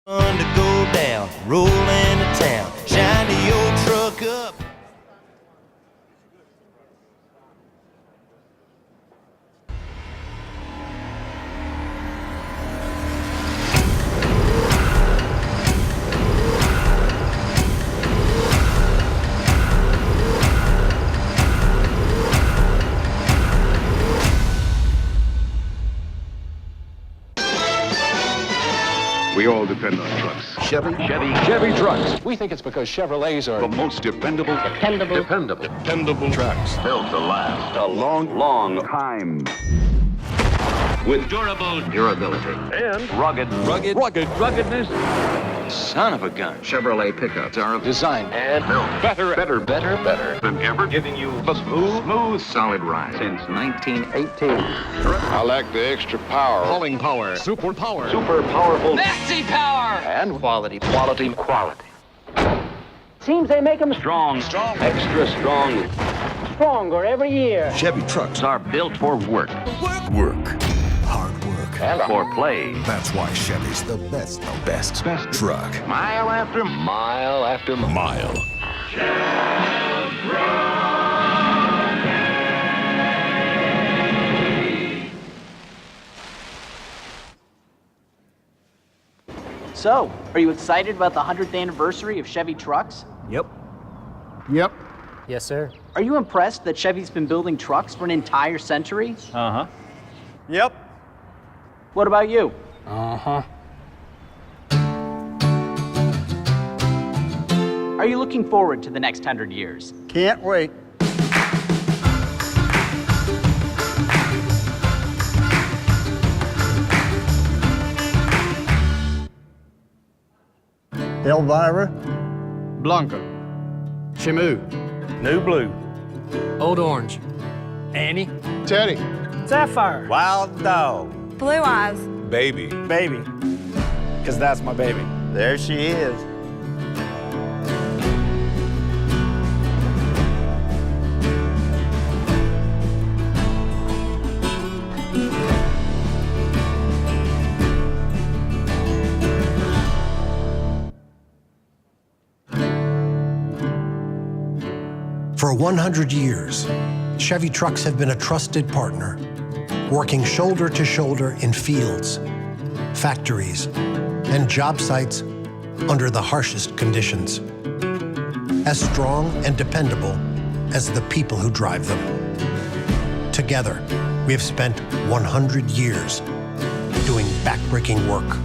On to go down, roll into town, shine your truck up. We all depend on trucks. Chevy trucks. We think it's because Chevrolets are The most dependable trucks. built to last a long time. With durable durability and ruggedness. Son of a gun. Chevrolet pickups are Designed and built better than ever, giving you the smooth, solid ride since 1918. I like the extra power. Hauling power. Super power. Super powerful Nasty power! And quality. Seems they make them strong, extra strong. stronger every year. Chevy trucks Are built for work work. Hard work. and for play. That's why Chevy's the best truck. Mile after Mile. So, are you excited about the 100th anniversary of Chevy trucks? Yep. Yes, sir. Are you impressed that Chevy's been building trucks for an entire century? Uh-huh. Yep. What about you? Uh-huh. Are you looking forward to the next 100 years? Can't wait. Elvira. Blanca. Shamu. New Blue. Old Orange. Annie. Teddy. Sapphire. Wild dog. Blue eyes. Baby. Baby. Because that's my baby. There she is. For 100 years, Chevy trucks have been a trusted partner, working shoulder to shoulder in fields, factories, and job sites under the harshest conditions. As strong and dependable as the people who drive them. Together, we have spent 100 years doing backbreaking work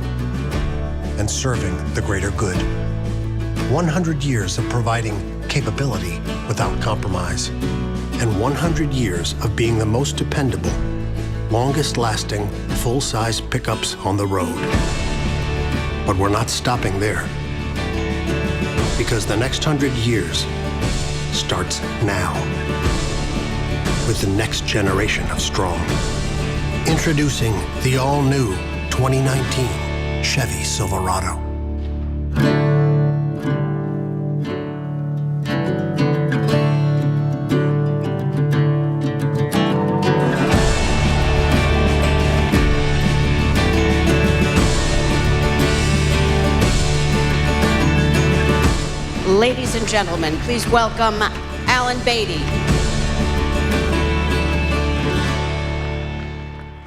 and serving the greater good. 100 years of providing capability without compromise, and 100 years of being the most dependable, longest-lasting, full-size pickups on the road. But we're not stopping there, because the next 100 years starts now, with the next generation of strong. Introducing the all-new 2019 Chevy Silverado. Ladies and gentlemen, please welcome Alan Beatty.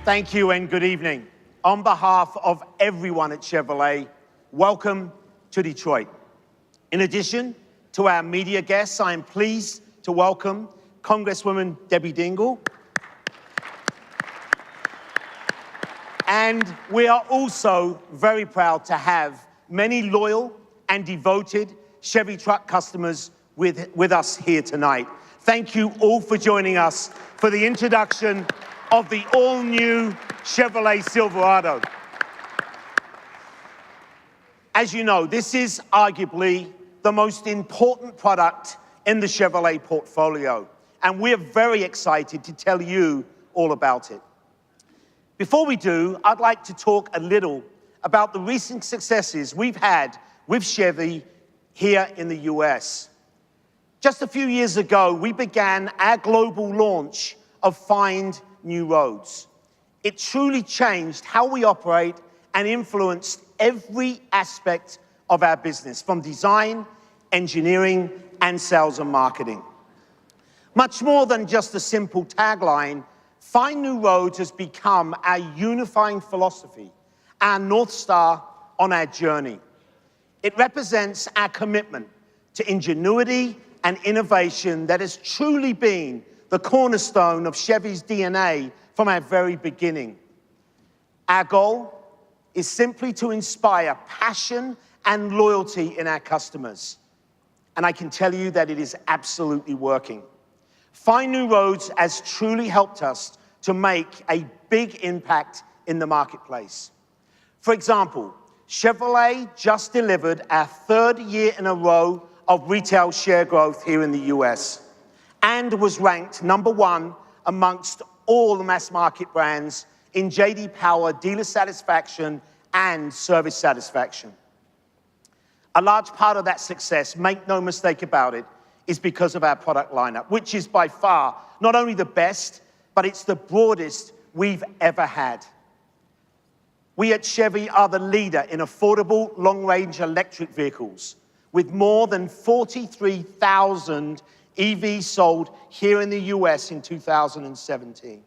Thank you and good evening. On behalf of everyone at Chevrolet, welcome to Detroit. In addition to our media guests, I am pleased to welcome Congresswoman Debbie Dingell. And we are also very proud to have many loyal and devoted Chevy truck customers with us here tonight. Thank you all for joining us for the introduction of the all-new Chevrolet Silverado. As you know, this is arguably the most important product in the Chevrolet portfolio, and we're very excited to tell you all about it. Before we do, I'd like to talk a little about the recent successes we've had with Chevy here in the US. Just a few years ago, we began our global launch of Find New Roads. It truly changed how we operate and influenced every aspect of our business, from design, engineering, and sales and marketing. Much more than just a simple tagline, Find New Roads has become our unifying philosophy, our North Star on our journey. It represents our commitment to ingenuity and innovation that has truly been the cornerstone of Chevy's DNA from our very beginning. Our goal is simply to inspire passion and loyalty in our customers. And I can tell you that it is absolutely working. Find New Roads has truly helped us to make a big impact in the marketplace. For example, Chevrolet just delivered our 3rd year in a row of retail share growth here in the US and was ranked #1 amongst all the mass market brands in J.D. Power dealer satisfaction and service satisfaction. A large part of that success, make no mistake about it, is because of our product lineup, which is by far not only the best, but it's the broadest we've ever had. We at Chevy are the leader in affordable long-range electric vehicles, with more than 43,000 EVs sold here in the US in 2017.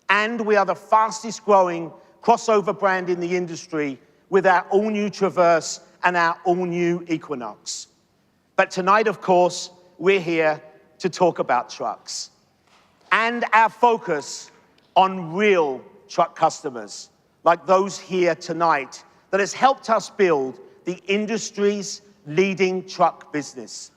And we are the fastest growing crossover brand in the industry with our all-new Traverse and our all-new Equinox. But tonight, of course, we're here to talk about trucks and our focus on real truck customers, like those here tonight, that has helped us build the industry's leading truck business.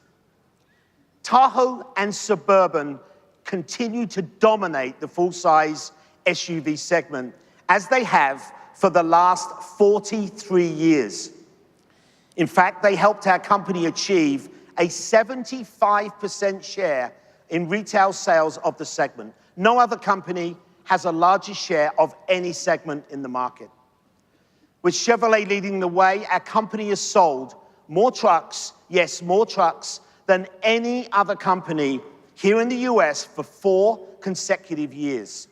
Tahoe and Suburban continue to dominate the full-size SUV segment, as they have for the last 43 years. In fact, they helped our company achieve a 75% share in retail sales of the segment. No other company has a larger share of any segment in the market. With Chevrolet leading the way, our company has sold more trucks, yes, more trucks, than any other company here in the US for 4 consecutive years.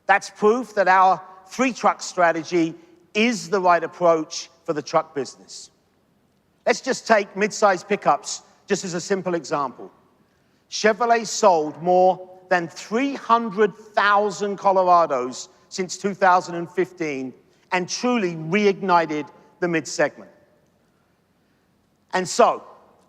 That's proof that our 3-truck strategy is the right approach for the truck business. Let's just take mid-size pickups just as a simple example. Chevrolet sold more than 300,000 Colorados since 2015 and truly reignited the mid-segment. And so,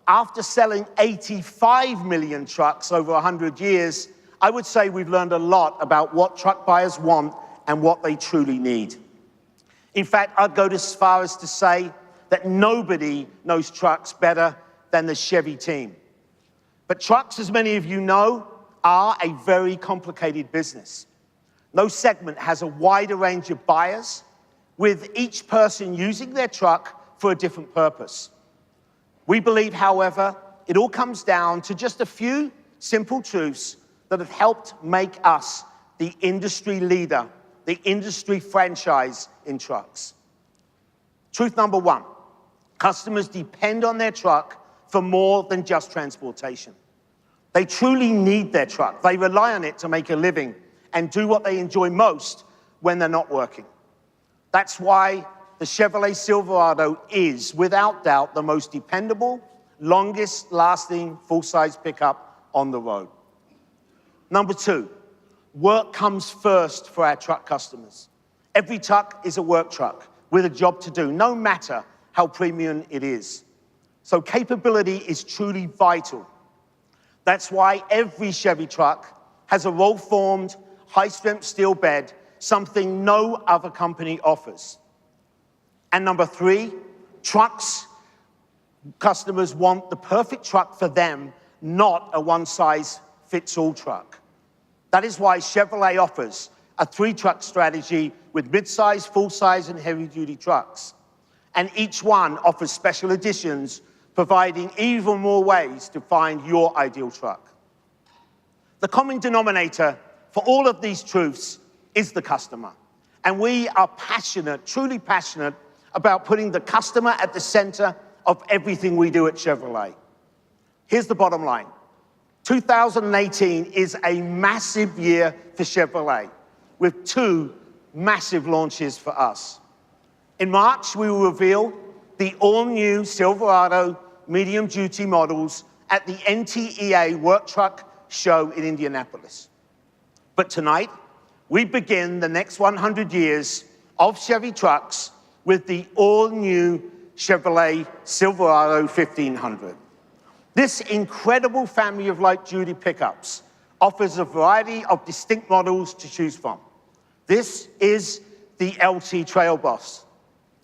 after selling 85 million trucks over 100 years, I would say we've learned a lot about what truck buyers want and what they truly need. In fact, I'd go as far as to say that nobody knows trucks better than the Chevy team. But trucks, as many of you know, are a very complicated business. No segment has a wider range of buyers, with each person using their truck for a different purpose. We believe, however, it all comes down to just a few simple truths that have helped make us the industry leader, the industry franchise in trucks. Truth number 1, customers depend on their truck for more than just transportation. They truly need their truck. They rely on it to make a living and do what they enjoy most when they're not working. That's why the Chevrolet Silverado is, without doubt, the most dependable, longest-lasting full-size pickup on the road. Number 2, work comes first for our truck customers. Every truck is a work truck with a job to do, no matter how premium it is. So capability is truly vital. That's why every Chevy truck has a roll-formed, high-strength steel bed, something no other company offers. And number 3, trucks customers want the perfect truck for them, not a one-size-fits-all truck. That is why Chevrolet offers a 3-truck strategy with mid-size, full-size, and heavy-duty trucks. And each one offers special editions, providing even more ways to find your ideal truck. The common denominator for all of these truths is the customer. And we are passionate, truly passionate, about putting the customer at the center of everything we do at Chevrolet. Here's the bottom line. 2018 is a massive year for Chevrolet, with 2 massive launches for us. In March, we will reveal the all-new Silverado medium-duty models at the NTEA Work Truck Show in Indianapolis. But tonight, we begin the next 100 years of Chevy trucks with the all-new Chevrolet Silverado 1500. This incredible family of light-duty pickups offers a variety of distinct models to choose from. This is the LT Trail Boss.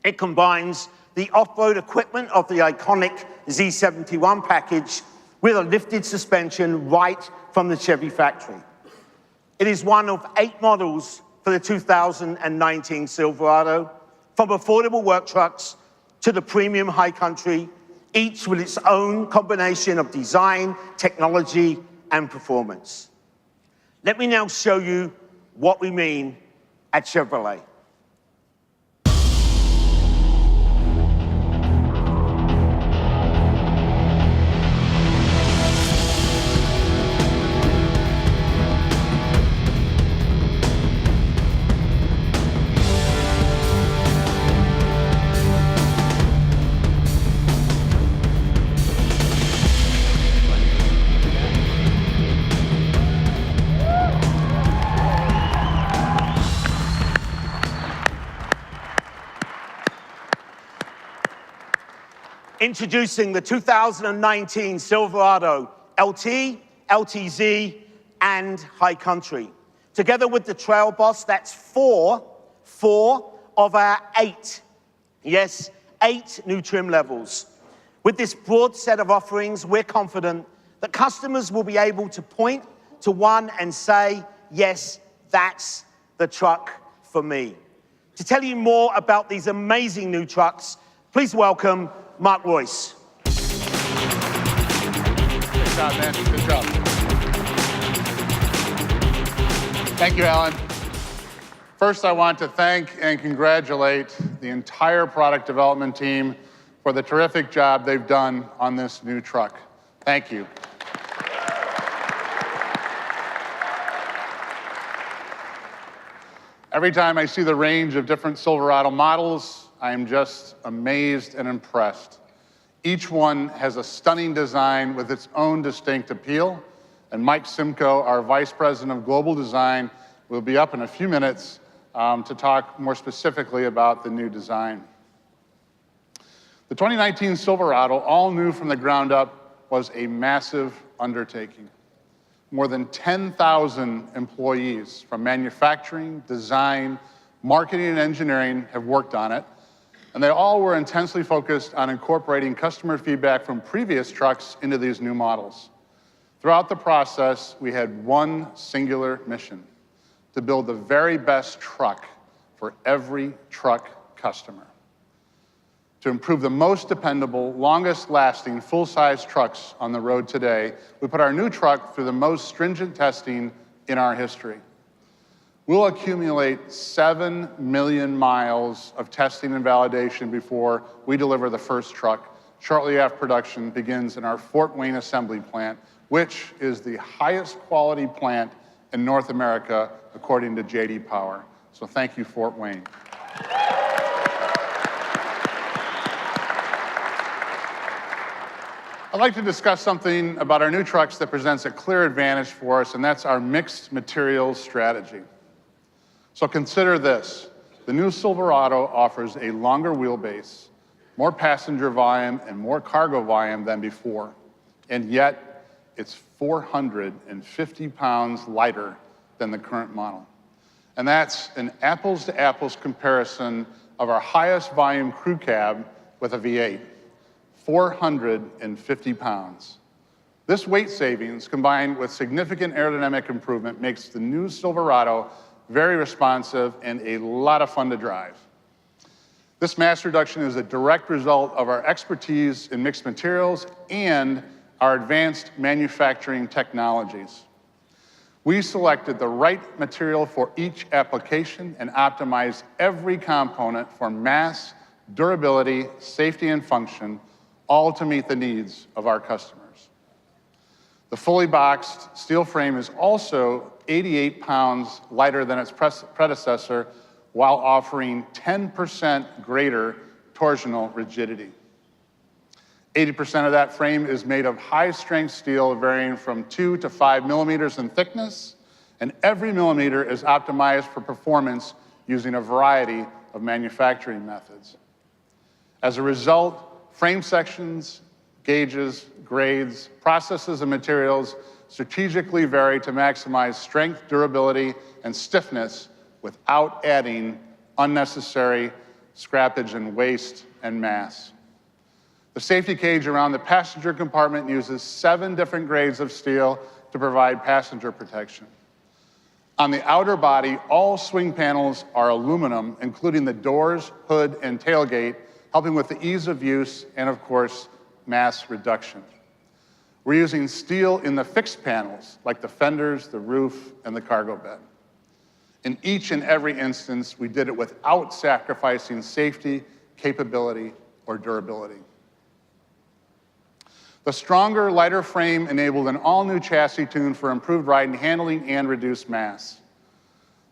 It combines the off-road equipment of the iconic Z71 package with a lifted suspension right from the Chevy factory. It is one of 8 models for the 2019 Silverado, from affordable work trucks to the premium high country, each with its own combination of design, technology, and performance. Let me now show you what we mean at Chevrolet. Introducing the 2019 Silverado LT, LTZ, and High Country. Together with the Trail Boss, that's four of our 8, yes, 8 new trim levels. With this broad set of offerings, we're confident that customers will be able to point to one and say, yes, that's the truck for me. To tell you more about these amazing new trucks, please welcome Mark Royce. Good job, man. Good job. Thank you, Alan. First, I want to thank and congratulate the entire product development team for the terrific job they've done on this new truck. Thank you. Every time I see the range of different Silverado models, I am just amazed and impressed. Each one has a stunning design with its own distinct appeal, and Mike Simcoe, our Vice President of Global Design, will be up in a few minutes to talk more specifically about the new design. The 2019 Silverado, all new from the ground up, was a massive undertaking. More than 10,000 employees from manufacturing, design, marketing, and engineering have worked on it. And they all were intensely focused on incorporating customer feedback from previous trucks into these new models. Throughout the process, we had one singular mission: to build the very best truck for every truck customer. To improve the most dependable, longest-lasting, full-size trucks on the road today, we put our new truck through the most stringent testing in our history. We'll accumulate 7 million miles of testing and validation before we deliver the first truck, shortly after production begins in our Fort Wayne assembly plant, which is the highest quality plant in North America, according to J.D. Power. So thank you, Fort Wayne. I'd like to discuss something about our new trucks that presents a clear advantage for us, and that's our mixed materials strategy. So consider this. The new Silverado offers a longer wheelbase, more passenger volume, and more cargo volume than before. And yet, it's 450 pounds lighter than the current model. And that's an apples-to-apples comparison of our highest volume crew cab with a V8, 450 pounds. This weight savings, combined with significant aerodynamic improvement, makes the new Silverado very responsive and a lot of fun to drive. This mass reduction is a direct result of our expertise in mixed materials and our advanced manufacturing technologies. We selected the right material for each application and optimized every component for mass, durability, safety, and function, all to meet the needs of our customers. The fully boxed steel frame is also 88 pounds lighter than its predecessor, while offering 10% greater torsional rigidity. 80% of that frame is made of high-strength steel varying from 2 to 5 millimeters in thickness, and every millimeter is optimized for performance using a variety of manufacturing methods. As a result, frame sections, gauges, grades, processes, and materials strategically vary to maximize strength, durability, and stiffness without adding unnecessary scrappage and waste and mass. The safety cage around the passenger compartment uses 7 different grades of steel to provide passenger protection. On the outer body, all swing panels are aluminum, including the doors, hood, and tailgate, helping with the ease of use and, of course, mass reduction. We're using steel in the fixed panels, like the fenders, the roof, and the cargo bed. In each and every instance, we did it without sacrificing safety, capability, or durability. The stronger, lighter frame enabled an all-new chassis tuned for improved ride and handling and reduced mass.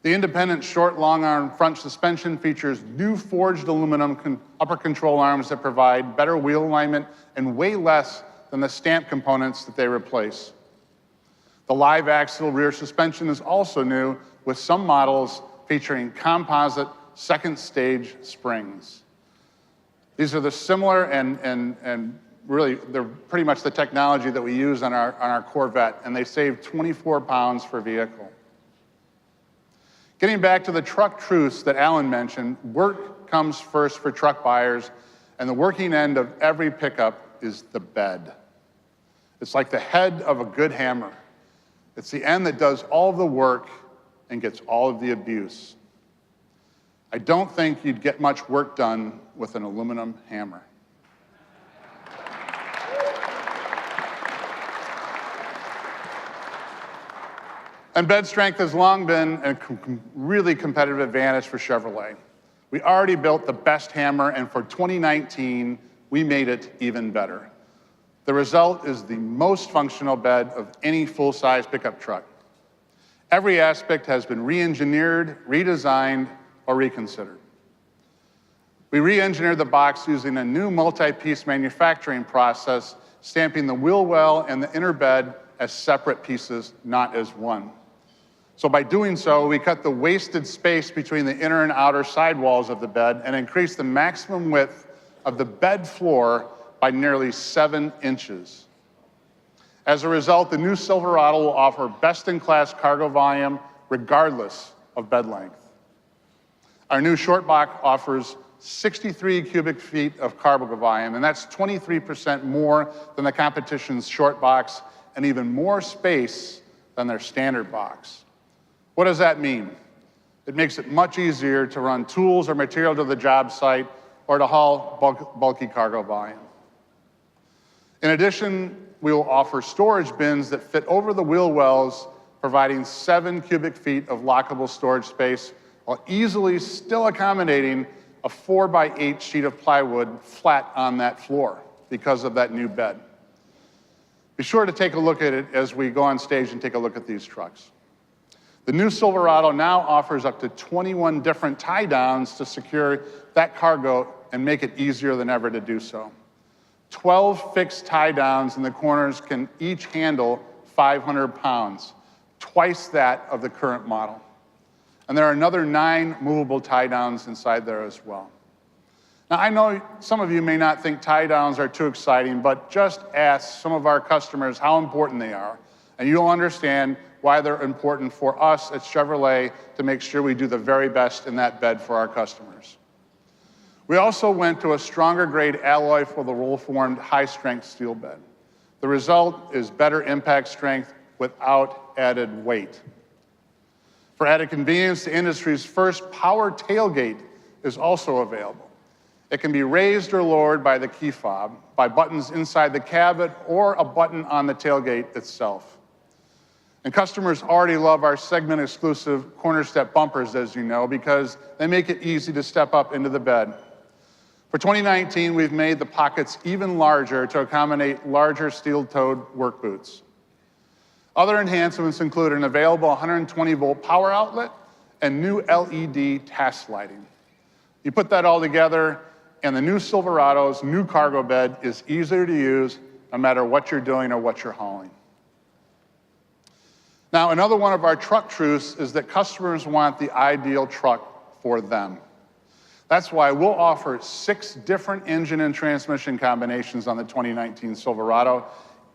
The independent short, long-arm front suspension features new forged aluminum upper control arms that provide better wheel alignment and weigh less than the stamp components that they replace. The live axle rear suspension is also new, with some models featuring composite second stage springs. These are the similar and really, they're pretty much the technology that we use on our Corvette, and they save 24 pounds per vehicle. Getting back to the truck truths that Alan mentioned, work comes first for truck buyers, and the working end of every pickup is the bed. It's like the head of a good hammer. It's the end that does all of the work and gets all of the abuse. I don't think you'd get much work done with an aluminum hammer. And bed strength has long been a really competitive advantage for Chevrolet. We already built the best hammer, and for 2019, we made it even better. The result is the most functional bed of any full-size pickup truck. Every aspect has been re-engineered, redesigned, or reconsidered. We re-engineered the box using a new multi-piece manufacturing process, stamping the wheel well and the inner bed as separate pieces, not as one. So by doing so, we cut the wasted space between the inner and outer sidewalls of the bed and increased the maximum width of the bed floor by nearly 7 inches. As a result, the new Silverado will offer best-in-class cargo volume regardless of bed length. Our new short box offers 63 cubic feet of cargo volume, and that's 23% more than the competition's short box and even more space than their standard box. What does that mean? It makes it much easier to run tools or material to the job site or to haul bulky cargo volume. In addition, we will offer storage bins that fit over the wheel wells, providing 7 cubic feet of lockable storage space while easily still accommodating a 4x8 sheet of plywood flat on that floor because of that new bed. Be sure to take a look at it as we go on stage and take a look at these trucks. The new Silverado now offers up to 21 different tie-downs to secure that cargo and make it easier than ever to do so. 12 fixed tie-downs in the corners can each handle 500 pounds, twice that of the current model. And there are another 9 movable tie-downs inside there as well. Now, I know some of you may not think tie-downs are too exciting, but just ask some of our customers how important they are, and you'll understand why they're important for us at Chevrolet to make sure we do the very best in that bed for our customers. We also went to a stronger grade alloy for the roll-formed high-strength steel bed. The result is better impact strength without added weight. For added convenience, the industry's first power tailgate is also available. It can be raised or lowered by the key fob, by buttons inside the cabin, or a button on the tailgate itself. And customers already love our segment-exclusive corner step bumpers, as you know, because they make it easy to step up into the bed. For 2019, we've made the pockets even larger to accommodate larger steel-toed work boots. Other enhancements include an available 120-volt power outlet and new LED task lighting. You put that all together, and the new Silverado's new cargo bed is easier to use no matter what you're doing or what you're hauling. Now, another one of our truck truths is that customers want the ideal truck for them. That's why we'll offer 6 different engine and transmission combinations on the 2019 Silverado,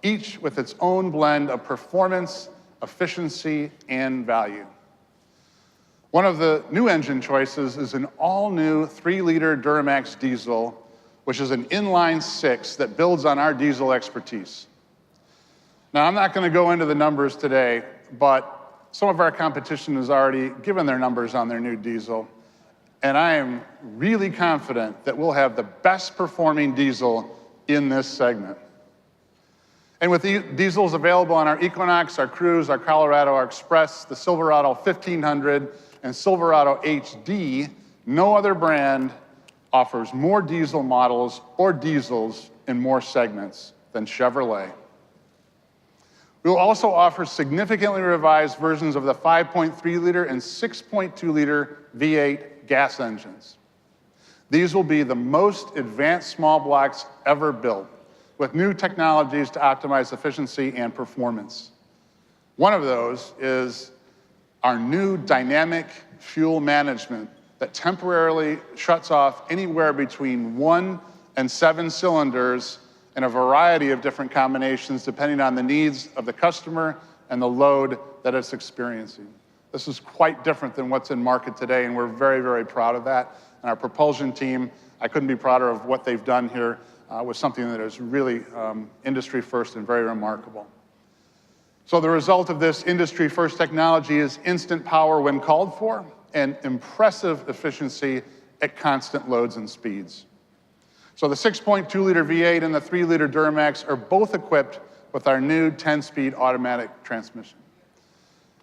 each with its own blend of performance, efficiency, and value. One of the new engine choices is an all-new 3-liter Duramax diesel, which is an inline 6 that builds on our diesel expertise. Now, I'm not going to go into the numbers today, but some of our competition has already given their numbers on their new diesel, and I am really confident that we'll have the best performing diesel in this segment. And with the diesels available on our Equinox, our Cruise, our Colorado, our Express, the Silverado 1500, and Silverado HD, no other brand offers more diesel models or diesels in more segments than Chevrolet. We will also offer significantly revised versions of the 5.3-liter and 6.2-liter V8 gas engines. These will be the most advanced small blocks ever built, with new technologies to optimize efficiency and performance. One of those is our new dynamic fuel management that temporarily shuts off anywhere between 1 and 7 cylinders in a variety of different combinations depending on the needs of the customer and the load that it's experiencing. This is quite different than what's in market today, and we're very, very proud of that. And our propulsion team, I couldn't be prouder of what they've done here with something that is really industry first and very remarkable. So the result of this industry-first technology is instant power when called for and impressive efficiency at constant loads and speeds. So the 6.2-liter V8 and the 3-liter Duramax are both equipped with our new 10-speed automatic transmission.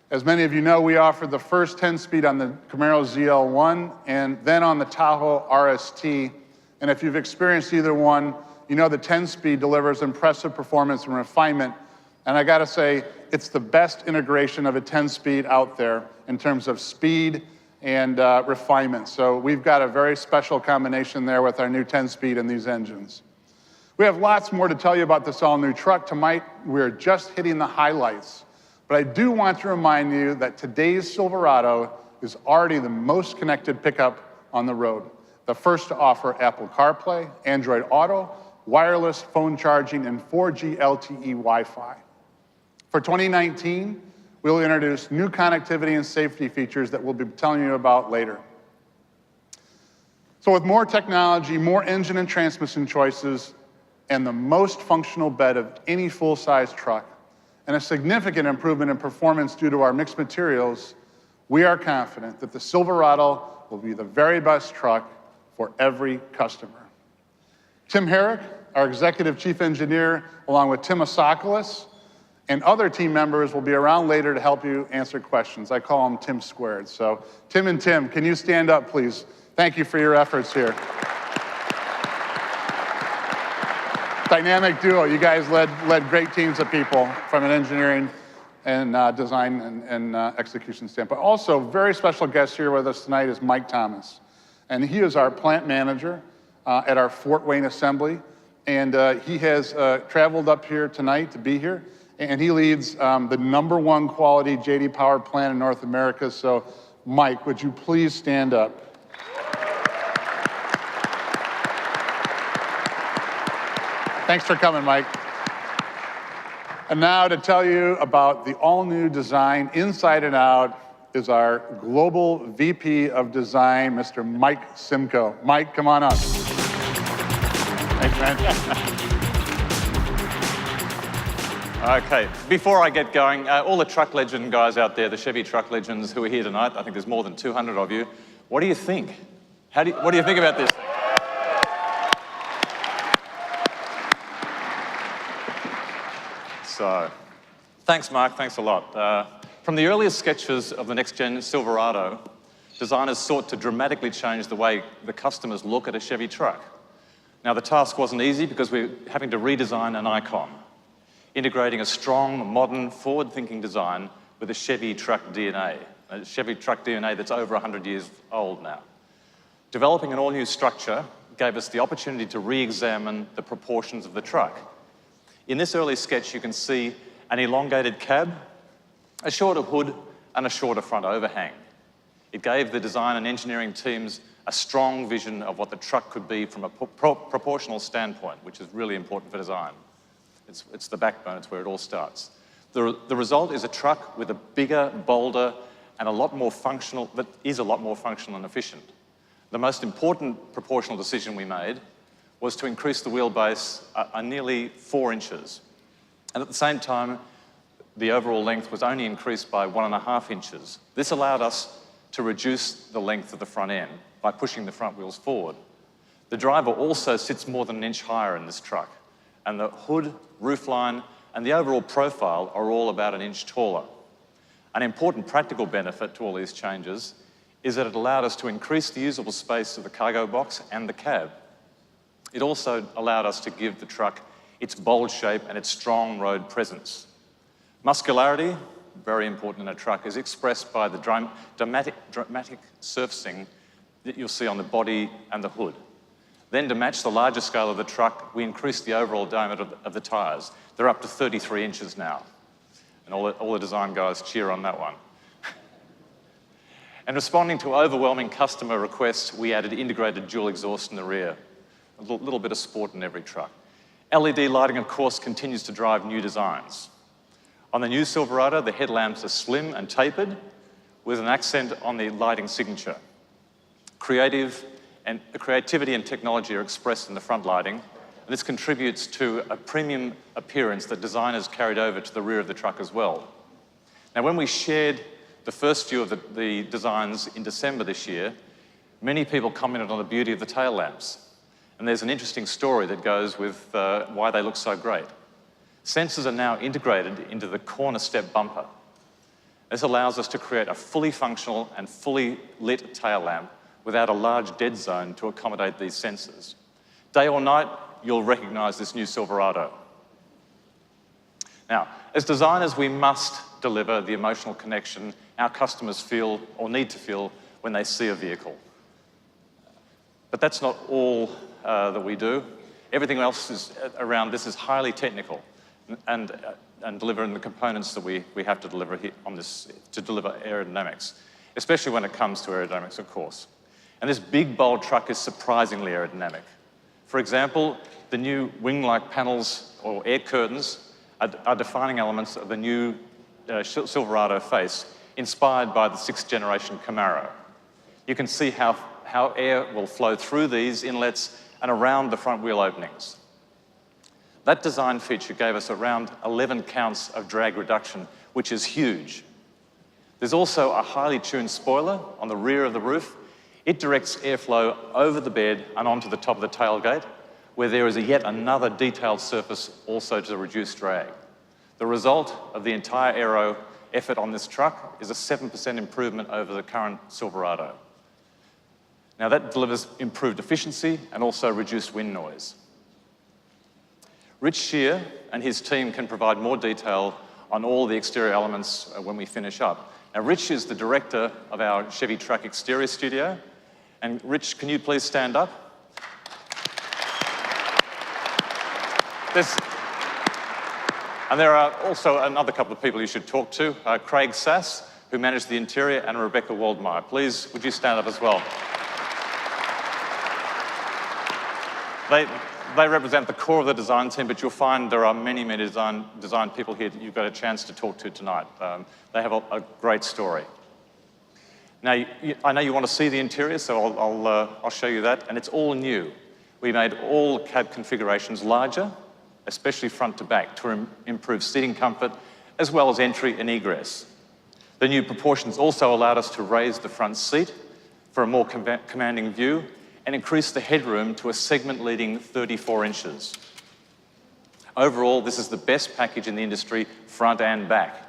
As many of you know, we offered the first 10-speed on the Camaro ZL1 and then on the Tahoe RST. And if you've experienced either one, you know the 10-speed delivers impressive performance and refinement. And I gotta say, it's the best integration of a 10-speed out there in terms of speed and refinement. So we've got a very special combination there with our new 10-speed in these engines. We have lots more to tell you about this all-new truck. Tonight, we're just hitting the highlights. But I do want to remind you that today's Silverado is already the most connected pickup on the road. The first to offer Apple CarPlay, Android Auto, wireless phone charging, and 4G LTE Wi-Fi. For 2019, we'll introduce new connectivity and safety features that we'll be telling you about later. So with more technology, more engine and transmission choices, and the most functional bed of any full-size truck, and a significant improvement in performance due to our mixed materials, we are confident that the Silverado will be the very best truck for every customer. Tim Herrick, our Executive Chief Engineer, along with Tim Asakoulis, and other team members will be around later to help you answer questions. I call them Tim Squared. So Tim and Tim, can you stand up, please? Thank you for your efforts here. Dynamic duo. You guys led great teams of people from an engineering and design and execution standpoint. Also, very special guest here with us tonight is Mike Thomas. And he is our plant manager at our Fort Wayne assembly. And he has traveled up here tonight to be here. And he leads the #1 quality J.D. Power plant in North America. So, Mike, would you please stand up? Thanks for coming, Mike. And now to tell you about the all-new design, inside and out, is our Global VP of Design, Mr. Mike Simcoe. Mike, come on up. Thanks, man. Okay, before I get going, all the truck legend guys out there, the Chevy truck legends who are here tonight, I think there's more than 200 of you. What do you think? What do you think about this thing? So, thanks, Mark, thanks a lot. From the earliest sketches of the next-gen Silverado, designers sought to dramatically change the way the customers look at a Chevy truck. Now, the task wasn't easy because we're having to redesign an icon, integrating a strong, modern, forward-thinking design with a Chevy truck DNA that's over 100 years old now. Developing an all-new structure gave us the opportunity to re-examine the proportions of the truck. In this early sketch, you can see an elongated cab, a shorter hood, and a shorter front overhang. It gave the design and engineering teams a strong vision of what the truck could be from a proportional standpoint, which is really important for design. It's the backbone, it's where it all starts. The result is a truck with a bigger, bolder, and a lot more functional and efficient. The most important proportional decision we made was to increase the wheelbase nearly 4 inches. And at the same time, the overall length was only increased by 1.5 inches. This allowed us to reduce the length of the front end by pushing the front wheels forward. The driver also sits more than an inch higher in this truck, and the hood, roofline, and the overall profile are all about an inch taller. An important practical benefit to all these changes is that it allowed us to increase the usable space of the cargo box and the cab. It also allowed us to give the truck its bold shape and its strong road presence. Muscularity, very important in a truck, is expressed by the dramatic surfacing that you'll see on the body and the hood. Then, to match the larger scale of the truck, we increased the overall diameter of the tyres. They're up to 33 inches now. And all the design guys cheer on that one. And responding to overwhelming customer requests, we added integrated dual exhaust in the rear. A little bit of sport in every truck. LED lighting, of course, continues to drive new designs. On the new Silverado, the headlamps are slim and tapered, with an accent on the lighting signature. Creativity and technology are expressed in the front lighting, and this contributes to a premium appearance that designers carried over to the rear of the truck as well. Now, when we shared the first few of the designs in December this year, many people commented on the beauty of the tail lamps. And there's an interesting story that goes with why they look so great. Sensors are now integrated into the corner step bumper. This allows us to create a fully functional and fully lit tail lamp without a large dead zone to accommodate these sensors. Day or night, you'll recognize this new Silverado. Now, as designers, we must deliver the emotional connection our customers feel or need to feel when they see a vehicle. But that's not all that we do. Everything else around this is highly technical and delivering the components that we have to deliver here on this to deliver aerodynamics, especially when it comes to aerodynamics, of course. And this big, bold truck is surprisingly aerodynamic. For example, the new wing-like panels or air curtains are defining elements of the new Silverado face, inspired by the 6th generation Camaro. You can see how air will flow through these inlets and around the front wheel openings. That design feature gave us around 11 counts of drag reduction, which is huge. There's also a highly tuned spoiler on the rear of the roof. It directs airflow over the bed and onto the top of the tailgate, where there is yet another detailed surface also to reduce drag. The result of the entire aero effort on this truck is a 7% improvement over the current Silverado. Now that delivers improved efficiency and also reduced wind noise. Rich Shear and his team can provide more detail on all the exterior elements when we finish up. Now Rich is the director of our Chevy Truck Exterior Studio. And Rich, can you please stand up? And there are also another couple of people you should talk to. Craig Sass, who managed the interior, and Rebecca Waldmeyer. Please, would you stand up as well? They represent the core of the design team, but you'll find there are many, many design people here that you've got a chance to talk to tonight. They have a great story. Now, I know you want to see the interior, so I'll show you that, and it's all new. We made all cab configurations larger, especially front to back, to improve seating comfort, as well as entry and egress. The new proportions also allowed us to raise the front seat for a more commanding view and increase the headroom to a segment-leading 34 inches. Overall, this is the best package in the industry, front and back.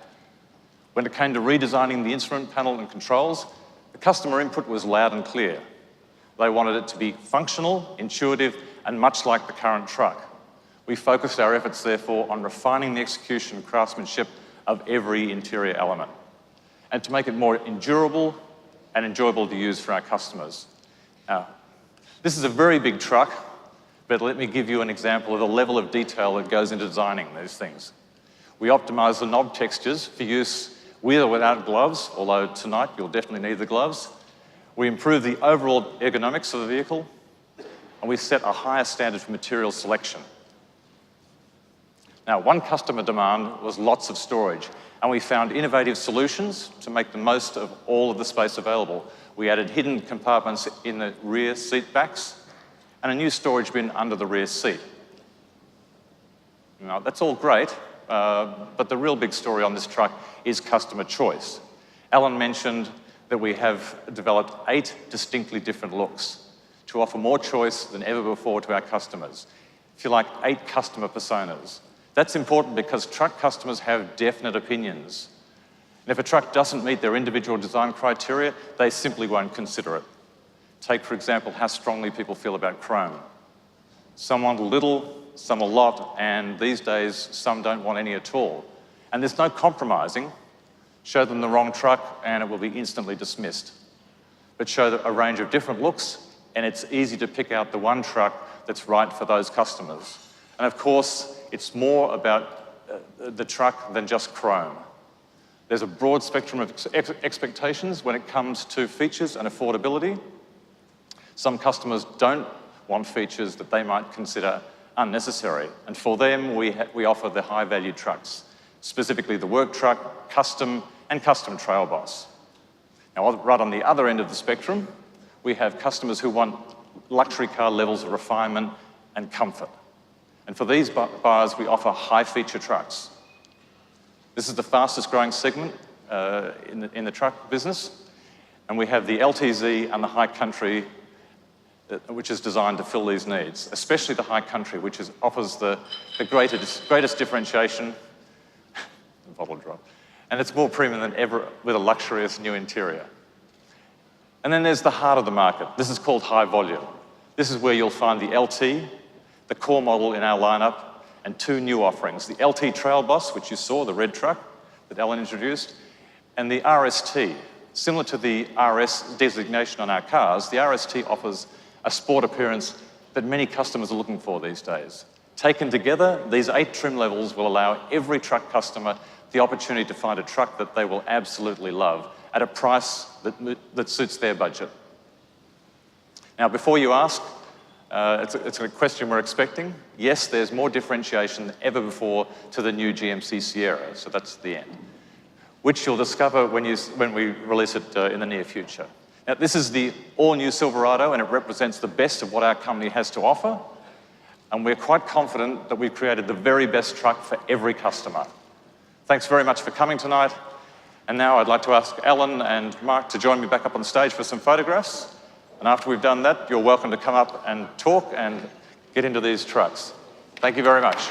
When it came to redesigning the instrument panel and controls, the customer input was loud and clear. They wanted it to be functional, intuitive, and much like the current truck. We focused our efforts, therefore, on refining the execution and craftsmanship of every interior element. and to make it more endurable and enjoyable to use for our customers. Now, this is a very big truck, but let me give you an example of the level of detail that goes into designing these things. We optimize the knob textures for use with or without gloves, although tonight you'll definitely need the gloves. We improve the overall ergonomics of the vehicle, and we set a higher standard for material selection. Now, one customer demand was lots of storage, and we found innovative solutions to make the most of all of the space available. We added hidden compartments in the rear seat backs and a new storage bin under the rear seat. Now, that's all great, but the real big story on this truck is customer choice. Alan mentioned that we have developed 8 distinctly different looks to offer more choice than ever before to our customers. If you like, 8 customer personas. That's important because truck customers have definite opinions. And if a truck doesn't meet their individual design criteria, they simply won't consider it. Take, for example, how strongly people feel about chrome. Some want a little, some a lot, and these days, some don't want any at all. And there's no compromising. Show them the wrong truck, and it will be instantly dismissed. But show a range of different looks, and it's easy to pick out the one truck that's right for those customers. And of course, it's more about the truck than just chrome. There's a broad spectrum of expectations when it comes to features and affordability. Some customers don't want features that they might consider unnecessary, and for them, we offer the high-value trucks, specifically the work truck, custom, and custom trail boss. Now, right on the other end of the spectrum, we have customers who want luxury car levels of refinement and comfort. And for these buyers, we offer high-feature trucks. This is the fastest growing segment in the truck business, and we have the LTZ and the High Country, which is designed to fill these needs, especially the High Country, which offers the greatest differentiation, the bottle drop, and it's more premium than ever with a luxurious new interior. And then there's the heart of the market. This is called high volume. This is where you'll find the LT, the core model in our lineup, and 2 new offerings. The LT Trail Boss, which you saw, the red truck that Alan introduced, and the RST. Similar to the RS designation on our cars, the RST offers a sport appearance that many customers are looking for these days. Taken together, these 8 trim levels will allow every truck customer the opportunity to find a truck that they will absolutely love at a price that suits their budget. Now, before you ask, it's a question we're expecting. Yes, there's more differentiation than ever before to the new GMC Sierra, so that's the end, which you'll discover when we release it in the near future. Now, this is the all-new Silverado, and it represents the best of what our company has to offer, and we're quite confident that we've created the very best truck for every customer. Thanks very much for coming tonight, and now I'd like to ask Alan and Mark to join me back up on stage for some photographs, and after we've done that, you're welcome to come up and talk and get into these trucks. Thank you very much.